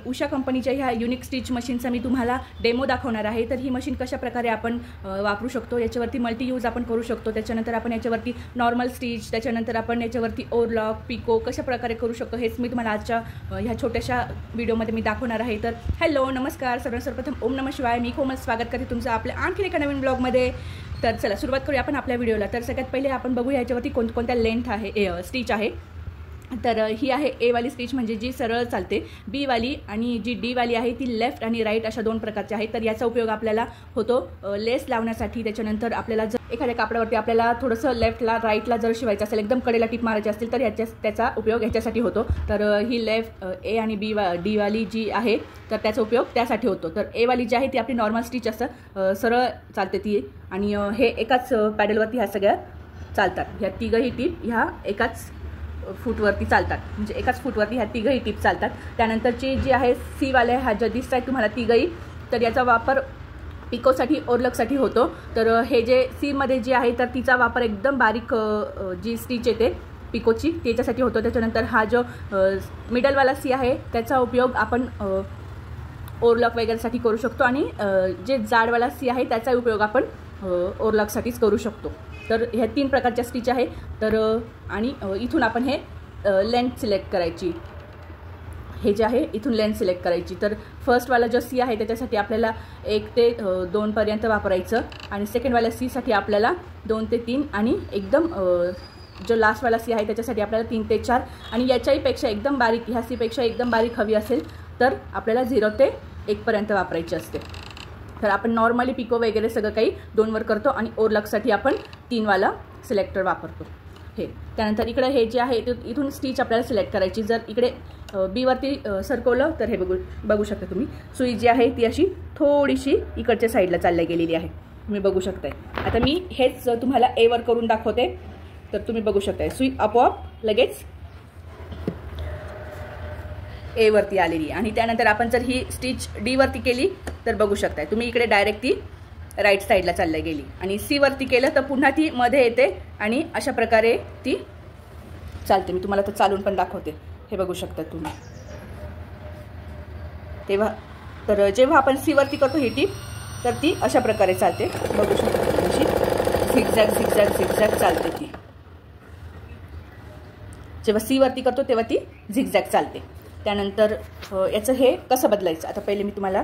उषा कंपनीच्या ह्या unique stitch मशीनचा मी तुम्हाला डेमो दाखवणार आहे। तर ही मशीन कशा प्रकारे आपण वापरू शकतो, याच्यावरती मल्टी यूज आपण करू शकतो, त्याच्यानंतर आपण याच्यावरती नॉर्मल स्टिच, त्याच्यानंतर आपण याच्यावरती ओव्हरलॉक, पिको कशा प्रकारे करू शकतो हेच मी तुम्हाला आजच्या ह्या छोट्याशा व्हिडिओमध्ये मी दाखवणार आहे। तर हॅलो नमस्कार सर्वप्रथम ओम नमः शिवाय, मी कोमल स्वागत करते तुमचं आपल्या आणखीन एका नवीन ब्लॉगमध्ये। तर चला सुरुवात करूया आपण आपल्या व्हिडिओला। तर सगळ्यात पहिले आपण बघूया याच्यावरती कोणत्या लेंथ आहे स्टिच आहे। तर ही आहे ए वाली स्टिच म्हणजे जी सरळ चालते, बी वाली आणि जी डी वाली आहे ती लेफ्ट आणि राईट अशा दोन प्रकारच्या आहेत। तर याचा उपयोग आपल्याला होतो लेस लावण्यासाठी। त्याच्यानंतर आपल्याला जर एखाद्या कापडावरती आपल्याला थोडंसं लेफ्टला राईटला जर शिवायचं असेल, एकदम कडेला टिप मारायची असतील तर त्याचा उपयोग ह्याच्यासाठी होतो। तर ही लेफ्ट ए आणि डी वाली जी आहे तर त्याचा उपयोग त्यासाठी होतो। तर ए वाली जी आहे ती आपली नॉर्मल स्टिच असं सरळ चालते ती, आणि हे एकाच पॅडलवरती ह्या सगळ्या चालतात। ह्या तिघही टिप ह्या एकाच फूटवरती चालतात, म्हणजे एकाच फूटवरती ह्या तिघही टिप चालतात। त्यानंतरची जी आहे सी वाले हा ज्या दिसत आहे तुम्हाला तिघही, तर याचा वापर पिकोसाठी ओव्हरलॉकसाठी होतो। तर हे जे सी मध्ये जी आहे तर तिचा वापर एकदम बारीक जी स्टिच येते पिकोची त्याच्यासाठी होतो। त्याच्यानंतर हा जो मिडलवाला सी आहे त्याचा उपयोग आपण ओव्हरलॉक वगैरेसाठी करू शकतो, आणि जे जाडवाला सी आहे त्याचा उपयोग आपण ओव्हरलॉकसाठीच करू शकतो। तर ह्या तीन प्रकारच्या स्टिच आहे। तर आणि इथून आपण हे लेंथ सिलेक्ट करायची, हे जे आहे इथून लेंथ सिलेक्ट करायची। तर फर्स्टवाला जो सी आहे त्याच्यासाठी आपल्याला 1 ते 2 पर्यंत वापरायचं, आणि सेकंडवाल्या सीसाठी आपल्याला 2 ते 3, आणि एकदम जो लास्टवाला सी आहे त्याच्यासाठी आपल्याला 3 ते 4, आणि याच्याही पेक्षा एकदम बारीक, ह्या सीपेक्षा एकदम बारीक हवी असेल तर आपल्याला 0 ते 1 पर्यंत वापरायची असते। तर आपण नॉर्मली पिको वगैरे सगळं काही 2 वर करतो, आणि ओव्हरलॉकसाठी आपण 3 वाला सिलेक्टर वापरतो हे। त्यानंतर इकडे हे जे आहे इथून स्टिच आपल्याला सिलेक्ट करायची। जर इकडे बी वरती सरकवलं तर हे बघू शकता तुम्ही, सुई जी आहे ती अशी थोडीशी इकडच्या साईडला चालल्या गेलेली आहे, तुम्ही बघू शकताय। आता मी हेच तुम्हाला ए वर करून दाखवते, तर तुम्ही बघू शकताय सुई आपोआप लगेच ए वरती आलेली, आणि त्यानंतर आपण जर ही स्टिच डी वरती केली तर बघू शकताय तुम्ही इकडे डायरेक्ट ती राईट साईडला चालल्या गेली, आणि सी वरती केलं तर पुन्हा ती मध्ये येते, आणि अशा प्रकारे ती चालते। मी तुम्हाला तर चालून पण दाखवते, हे बघू शकता तुम्ही। तेव्हा तर जेव्हा आपण सी वरती करतो ही टीप तर ती अशा प्रकारे चालते, बघू शकता तुम्ही, अशी झिगझॅग झिगझॅग झिगझॅग चालते ती। जेव्हा सी वरती करतो तेव्हा ती झिगझॅग चालते। त्यानंतर याचं हे कसं बदलायचं, आता पहिले मी तुम्हाला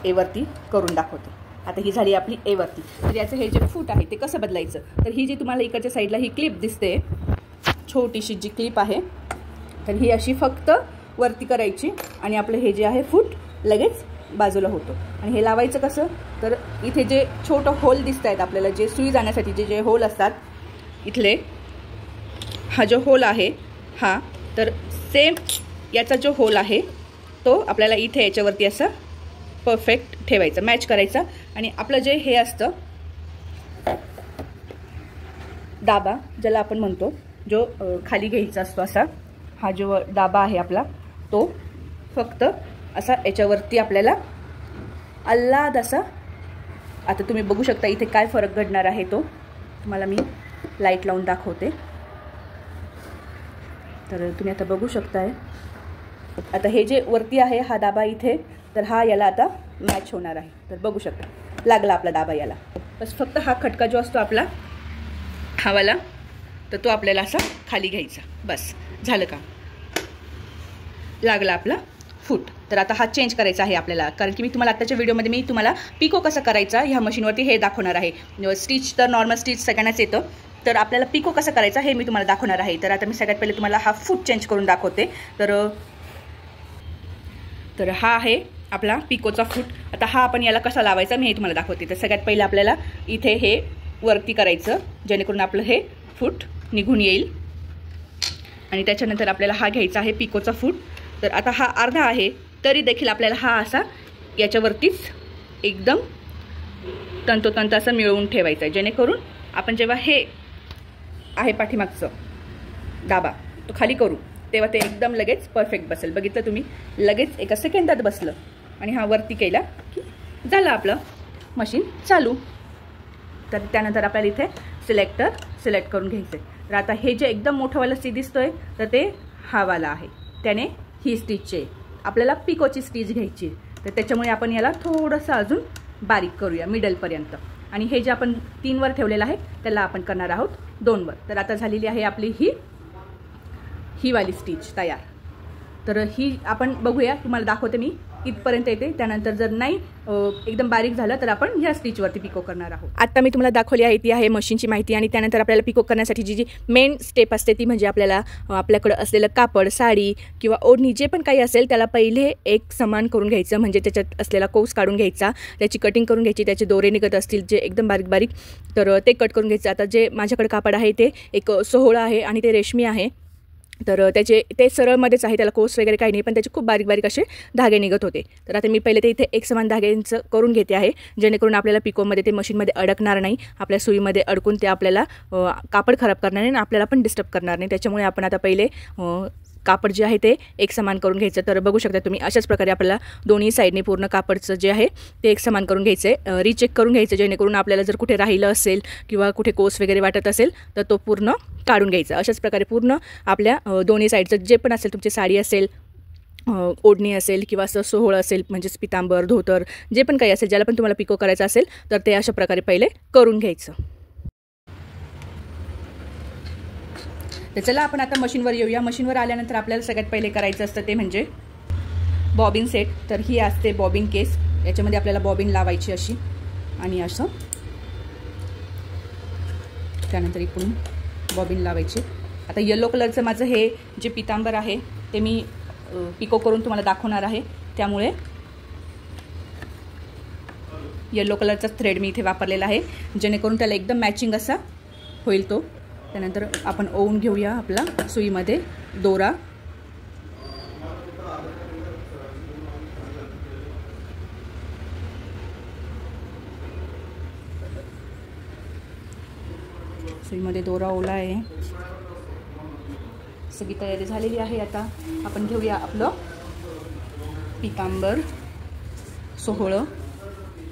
ए वरती करून दाखवते। आता ही झाली आपली ए वरती। तर याचं हे जे फूट आहे ते कसं बदलायचं, तर ही जी तुम्हाला इकडच्या साईडला ही क्लिप दिसते, छोटीशी जी क्लिप आहे, तर ही अशी फक्त वरती करायची, आणि आपलं हे जे आहे फूट लगेच बाजूला होतो। आणि हे लावायचं कसं, तर इथे जे छोटं होल दिसत आहेत आपल्याला, जे सुई जाण्यासाठी जे होल असतात इथले, हा जो होल आहे हा, तर सेम याचा जो होल आहे तो आपल्याला इथे याच्यावरती असं परफेक्ट ठेवायचं, मॅच करायचा। आणि आपलं जे हे असतं दाबा ज्याला आपण म्हणतो, जो खाली घ्यायचा असतो असा, हा जो दाबा आहे आपला तो फक्त असा याच्यावरती आपल्याला अल्लाद असा, आता तुम्ही बघू शकता इथे काय फरक घडणार आहे तो तुम्हाला मी लाईट लावून दाखवते। तर तुम्ही आता बघू शकताय, आता हे जे वरती आहे हा दाबा इथे, तर हा याला आता मॅच होणार आहे। तर बघू शकता लागला आपला दाबा याला, बस फक्त हा खटका जो असतो आपला हावाला, तर तो आपल्याला असा खाली घ्यायचा, बस झालं का, लागला आपला फूट। तर आता हा चेंज करायचा आहे आपल्याला, कारण की मी तुम्हाला आत्ताच्या व्हिडिओमध्ये मी तुम्हाला पिको कसा करायचा ह्या मशीनवरती हे दाखवणार आहे। स्टिच तर नॉर्मल स्टिच सगळ्यांनाच येतं, तर आपल्याला पिको कसं करायचा हे मी तुम्हाला दाखवणार आहे। तर आता मी सगळ्यात पहिले तुम्हाला हा फूट चेंज करून दाखवते। तर हा आहे आपला पिकोचा फूट। आता हा आपण याला कसा लावायचा मी हे तुम्हाला दाखवते। तर सगळ्यात पहिले आपल्याला इथे हे वरती करायचं, जेणेकरून आपलं हे फूट निघून येईल, आणि त्याच्यानंतर आपल्याला हा घ्यायचा आहे पिकोचा फूट। तर आता हा अर्धा आहे तरी देखील आपल्याला हा असा याच्यावरतीच एकदम तंतोतंत असं मिळवून ठेवायचा आहे, जेणेकरून आपण जेव्हा हे आहे पाठीमागचं दाबा तो खाली करू तेव्हा ते एकदम लगेच परफेक्ट बसेल। बघितलं तुम्ही, लगेच एका सेकंदात बसलं, आणि हा वरती केला की झालं आपलं मशीन चालू। तर त्यानंतर आपल्याला इथे सिलेक्टर सिलेक्ट करून घ्यायचं आहे। तर आता हे जे एकदम मोठंवाला सी दिसतोय तर ते हा वाला आहे, त्याने ही स्टिच आहे, आपल्याला पिकोची स्टिच घ्यायची. तर त्याच्यामुळे आपण याला थोडंसं अजून बारीक करूया मिडलपर्यंत. आणि हे जे आपण 3 वर ठेवलेलं आहे त्याला आपण करणार आहोत 2 वर. तर आता झालेली आहे आपली ही वाली स्टिच तयार. तर ही आपण बघूया, तुम्हाला दाखवते मी इथपर्यंत येते. त्यानंतर जर नाही एकदम बारीक झालं तर आपण ह्या स्टिचवरती पिको करणार आहोत. आता मी तुम्हाला दाखवली आहे ती आहे मशीनची माहिती. आणि त्यानंतर आपल्याला पिको करण्यासाठी जी मेन स्टेप असते ती म्हणजे आपल्याला आपल्याकडं असलेलं कापड, साडी किंवा ओढणी जे पण काही असेल त्याला पहिले एक समान करून घ्यायचं. म्हणजे त्याच्यात असलेला कोस काढून घ्यायचा, त्याची कटिंग करून घ्यायची, त्याचे दोरे निघत असतील जे एकदम बारीक बारीक तर ते कट करून घ्यायचं. आता जे माझ्याकडे कापड आहे ते एक 16 आहे आणि ते रेशमी आहे. तर ते सरळमध्येच आहे, त्याला कोस वगैरे काही नाही, पण त्याचे खूप बारीक बारीक असे धागे निघत होते. तर आता मी पहिले ते इथे एक समान धाग्यांचं करून घेते आहे, जेणेकरून आपल्याला पिकोमध्ये ते मशीनमध्ये अडकणार नाही, आपल्या सुईमध्ये अडकून ते आपल्याला कापड खराब करणार नाही आणि आपल्याला पण डिस्टर्ब करणार नाही. त्याच्यामुळे आपण आता पहिले कापड जे आहे ते एक समान करून घ्यायचं. तर बघू शकता तुम्ही अशाच प्रकारे आपल्याला दोन्ही साईडने पूर्ण कापडचं जे आहे ते एक समान करून घ्यायचं आहे. रिचेक करून घ्यायचं, जेणेकरून आपल्याला जर कुठे राहिलं असेल किंवा कुठे कोस वगैरे वाटत असेल तर तो पूर्ण काढून घ्यायचा. अशाच प्रकारे पूर्ण आपल्या दोन्ही साईडचं जे पण असेल, तुमची साडी असेल, ओढणी असेल किंवा असं सोहळं असेल, म्हणजेच पितांबर, धोतर जे पण काही असेल, ज्याला पण तुम्हाला पिको करायचं असेल तर ते अशा प्रकारे पहिले करून घ्यायचं. तर चला आपण आता मशीनवर येऊया. मशीनवर आल्यानंतर आपल्याला सगळ्यात पहिले करायचं असतं ते म्हणजे बॉबिन सेट. तर ही असते बॉबिन केस, याच्यामध्ये आपल्याला बॉबिन लावायची अशी आणि असं, त्यानंतर इकडून बॉबिन लावायची. आता येलो कलरचं माझं हे जे पितांबर आहे ते मी पिको करून तुम्हाला दाखवणार आहे, त्यामुळे येलो कलरचा थ्रेड मी इथे वापरलेला आहे, जेणेकरून त्याला एकदम मॅचिंग असा होईल तो. त्यानंतर आपण ओवून घेऊया आपला सुईमध्ये दोरा. सुईमध्ये दोरा ओला आहे, सगळी तयारी झालेली आहे. आता आपण घेऊया आपलं पितांबर, सोहळं,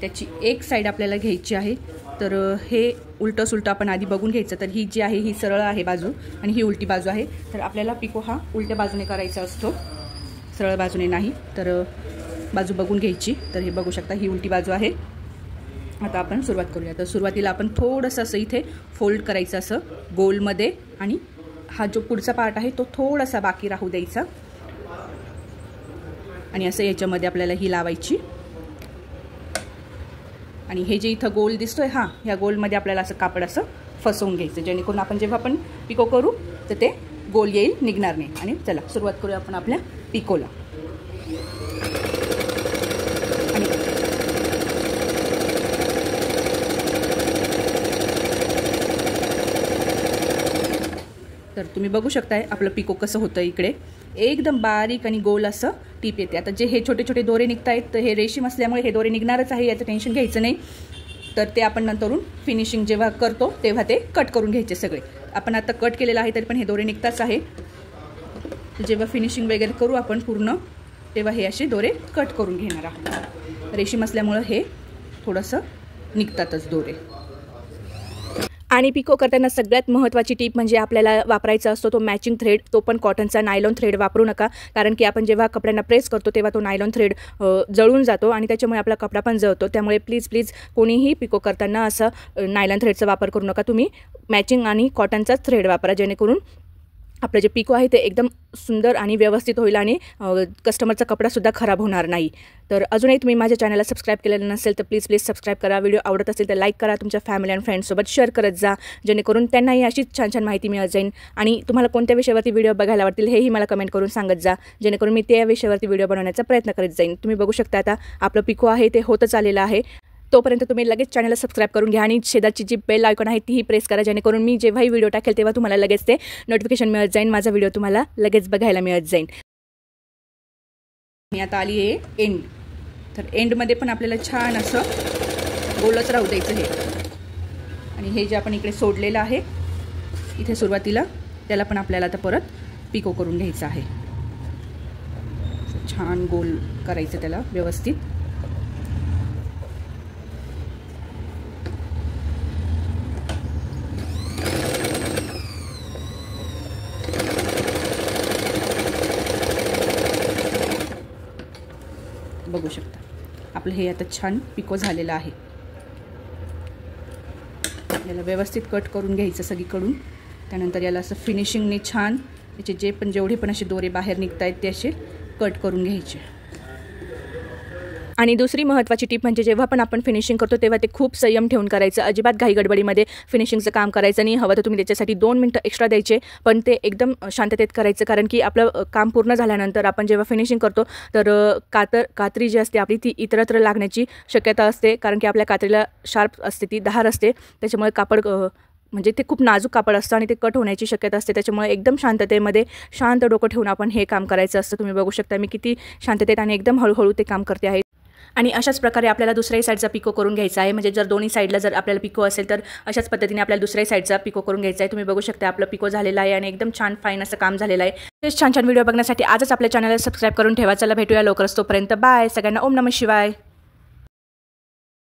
त्याची एक साईड आपल्याला घ्यायची आहे. तर हे उलटं सुलटं आपण आधी बघून घ्यायचं. तर ही जी आहे ही सरळ आहे बाजू आणि ही उलटी बाजू आहे. तर आपल्याला पिको हा उलट्या बाजूने करायचा असतो, सरळ बाजूने नाही. तर बाजू बघून घ्यायची. तर हे बघू शकता ही उलटी बाजू आहे. आता आपण सुरुवात करूया. तर सुरुवातीला आपण थोडंसं असं इथे फोल्ड करायचं असं गोलमध्ये, आणि हा जो पुढचा पार्ट आहे तो थोडासा बाकी राहू द्यायचा आणि असं याच्यामध्ये आपल्याला ही लावायची. आणि हे जे इथं गोल दिसतोय ह्या गोलमध्ये आपल्याला असं कापड असं फसवून घ्यायचं, जेणेकरून आपण जेव्हा आपण पिको करू तर ते गोल येईल, निघणार नाही. आणि चला सुरुवात करूया आपण आपल्या पिकोला. तर तुम्ही बघू शकताय आपलं पिको कसं होतं. इकडे एकदम बारीक आणि गोल असं टीप येते. आता जे हे छोटे छोटे दोरे निघत आहेत तर हे रेशीम असल्यामुळे हे दोरे निघणारच आहे, याचं टेन्शन घ्यायचं नाही. तर ते आपण नंतरून फिनिशिंग जेव्हा करतो तेव्हा ते कट करून घ्यायचे सगळे. आपण आता कट केलेलं आहे तरी पण हे दोरे निघताच आहे. जेव्हा फिनिशिंग वगैरे करू आपण पूर्ण तेव्हा हे असे दोरे कट करून घेणार आहोत. रेशीम असल्यामुळं हे थोडंसं निघतातच दोरे. आणि पिको करताना सगळ्यात महत्त्वाची टीप म्हणजे आपल्याला वापरायचा असतो तो मॅचिंग थ्रेड, तो पण कॉटनचा. नायलॉन थ्रेड वापरू नका, कारण की आपण जेव्हा कपड्यांना प्रेस करतो तेव्हा तो नायलॉन थ्रेड जळून जातो आणि त्याच्यामुळे आपला कपडा पण जळतो. त्यामुळे प्लीज कोणीही पिको करताना असं नायलॉन थ्रेडचा वापर करू नका. तुम्ही मॅचिंग आणि कॉटनचाच थ्रेड वापरा, जेणेकरून आपलं जे पिको आहे ते एकदम सुंदर आणि व्यवस्थित होईल आणि कस्टमरचा कपडासुद्धा खराब होणार नाही. तर अजूनही तुम्ही माझ्या चॅनलला सबस्क्राईब केलेलं नसेल तर प्लीज सबस्क्राईब करा. व्हिडिओ आवडत असेल तर लाईक करा, तुमच्या फॅमिली अँड फ्रेंड्ससोबत शेअर करत जा, जेणेकरून त्यांनाही अशीच छान छान माहिती मिळत जाईल. आणि तुम्हाला कोणत्या विषयावरती व्हिडिओ बघायला आवडतील हेही मला कमेंट करून सांगत जा, जेणेकरून मी त्या विषयावरती व्हिडिओ बनवण्याचा प्रयत्न करत जाईन. तुम्ही बघू शकता आता आपलं पिको आहे ते होतच आलेलं आहे. तोपर्यंत तुम्ही लगेच चॅनलला सबस्क्राईब करून घ्या आणि शेजारची जी बेल आयकॉन आहे तीही प्रेस करा, जेणेकरून मी जेव्हाही व्हिडिओ टाकेल तेव्हा तुम्हाला लगेच ते नोटिफिकेशन मिळत जाईल, माझा व्हिडिओ तुम्हाला लगेच बघायला मिळत जाईल. मी आता आली आहे एंड. तर एंडमध्ये पण आपल्याला छान असं गोलच राहू द्यायचं हे. आणि हे जे आपण इकडे सोडलेलं आहे इथे सुरुवातीला त्याला पण आपल्याला आता परत पिको करून घ्यायचं आहे. छान गोल करायचं त्याला व्यवस्थित. आपलं हे आता छान पिको झालेलं आहे. याला व्यवस्थित कट करून घ्यायचं सगळीकडून. त्यानंतर याला असं फिनिशिंगने छान याचे जेवढे पण असे दोरे बाहेर निघत आहेत ते असे कट करून घ्यायचे. आणि दुसरी महत्त्वाची टीप म्हणजे जेव्हा पण आपण फिनिशिंग करतो तेव्हा ते खूप संयम ठेवून करायचं. अजिबात घाईगडबडीमध्ये फिनिशिंगचं काम करायचं नाही. हवं तर तुम्ही त्याच्यासाठी 2 मिनटं एक्स्ट्रा द्यायचे, पण ते एकदम शांततेत करायचं. कारण की आपलं काम पूर्ण झाल्यानंतर आपण जेव्हा फिनिशिंग करतो तर कात्री जी असते आपली ती इतरत्र लागण्याची शक्यता असते. कारण की आपल्या कात्रीला शार्प असते, ती धार असते. त्याच्यामुळे कापड म्हणजे ते खूप नाजूक कापड असतं आणि ते कट होण्याची शक्यता असते. त्याच्यामुळे एकदम शांततेमध्ये शांत डोकं ठेवून आपण हे काम करायचं असतं. तुम्ही बघू शकता मी किती शांततेत आणि एकदम हळूहळू ते काम करते आहे. आणि अशाच प्रकारे आपल्याला दुसऱ्याही साईडचा पिको करून घ्यायचा आहे. म्हणजे जर दोन्ही साईडला जर आपल्याला पिको असेल तर अशाच पद्धतीने आपल्याला दुसऱ्याही साईडचा पिको करून घ्यायचा आहे. तुम्ही बघू शकता आपलं पिको झालेलं आहे आणि एकदम छान फाईन असं काम झालेलं आहे. तेच छान छान व्हिडिओ बघण्यासाठी आजच आपल्या चॅनलला सबस्क्राईब करून ठेवा. चला भेटूया लवकरच. तोपर्यंत बाय सगळ्यांना. ओम नमः शिवाय.